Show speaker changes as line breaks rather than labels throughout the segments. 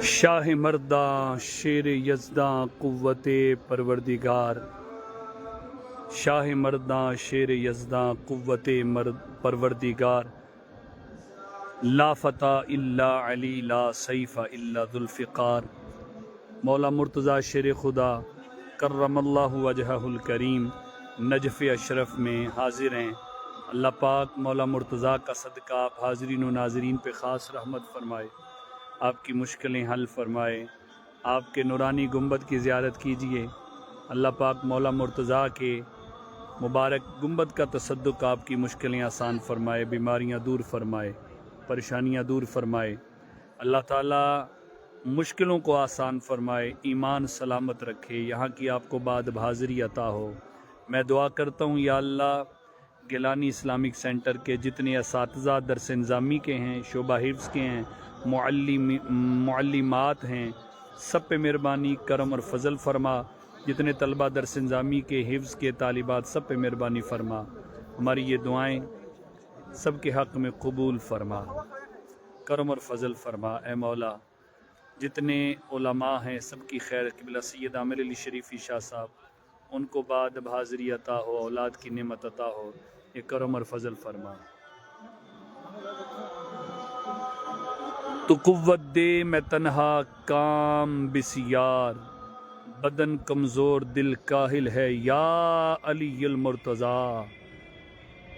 شاہ مرداں شیر یزداں قوت پروردگار، شاہ مرداں شیر یزداں قوت پروردگار، لا فتح الا علی لا سیف الا ذوالفقار۔ مولا مرتضیٰ شیر خدا کرم اللہ وجہہ الکریم نجف اشرف میں حاضر ہیں۔ اللہ پاک مولا مرتضیٰ کا صدقہ آپ حاضرین و ناظرین پہ خاص رحمت فرمائے، آپ کی مشکلیں حل فرمائے، آپ کے نورانی گنبد کی زیارت کیجئے۔ اللہ پاک مولا مرتضیٰ کے مبارک گنبد کا تصدق آپ کی مشکلیں آسان فرمائے، بیماریاں دور فرمائے، پریشانیاں دور فرمائے۔ اللہ تعالیٰ مشکلوں کو آسان فرمائے، ایمان سلامت رکھے، یہاں کی آپ کو بعد حاضری عطا ہو۔ میں دعا کرتا ہوں یا اللہ گیلانی اسلامک سینٹر کے جتنے اساتذہ درس نظامی کے ہیں، شعبہ حفظ کے ہیں، معلمات ہیں، سب پہ مہربانی کرم اور فضل فرما۔ جتنے طلبہ درس نظامی کے حفظ کے طالبات سب پہ مہربانی فرما۔ ہماری یہ دعائیں سب کے حق میں قبول فرما، کرم اور فضل فرما۔ اے مولا جتنے علماء ہیں سب کی خیر، قبلہ سید عامر علی شریفی شاہ صاحب ان کو بعد حاضری عطا ہو، اولاد کی نعمت عطا ہو، یہ کرم اور فضل فرما۔ تو قوت دے میں تنہا کام بسیار، بدن کمزور دل کاہل ہے یا علی المرتضیٰ۔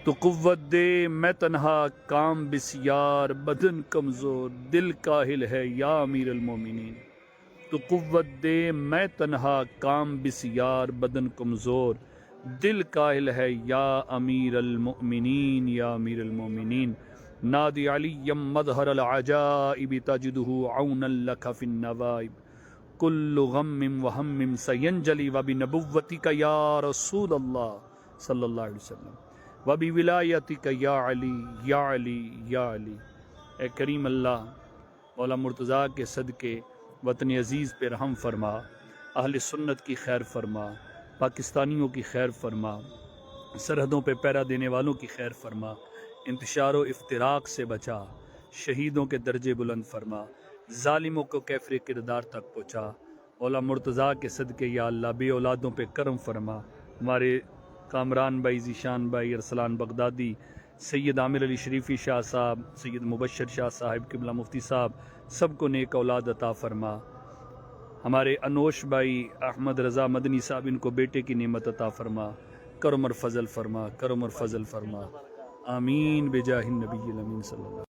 تو قوت دے میں تنہا کام بسیار، بدن کمزور دل کاہل ہے یا امیر المومنین۔ تو قوت دے میں تنہا کام بسیار، بدن کمزور دل کاہل ہے یا امیر المؤمنین، یا امیر المومنین۔ نادی علی مظہر العجائب تجدہ عونا لک فی النوائب، کل غم وہم سینجلی وبنبوتک یا رسول اللہ صلی اللہ علیہ وسلم، وبولایتک یا علی یا علی یا علی۔ اے کریم اللہ مولا مرتضیٰ کے صدقے وطن عزیز پہ رحم فرما، اہل سنت کی خیر فرما، پاکستانیوں کی خیر فرما، سرحدوں پہ پہرا دینے والوں کی خیر فرما، انتشار و افتراق سے بچا، شہیدوں کے درجے بلند فرما، ظالموں کو کیفر کردار تک پہنچا۔ مولا مرتضیٰ کے صدقے یا اللہ بے اولادوں پہ کرم فرما۔ ہمارے کامران بھائی، ذیشان بھائی، ارسلان بغدادی، سید عامر علی شریفی شاہ صاحب، سید مبشر شاہ صاحب، قبلہ مفتی صاحب، سب کو نیک اولاد عطا فرما۔ ہمارے انوش بھائی احمد رضا مدنی صاحب، ان کو بیٹے کی نعمت عطا فرما، کرم اور فضل فرما، کرم اور فضل فرما۔ آمین بجاہ النبی الامین صلی اللہ علیہ وسلم۔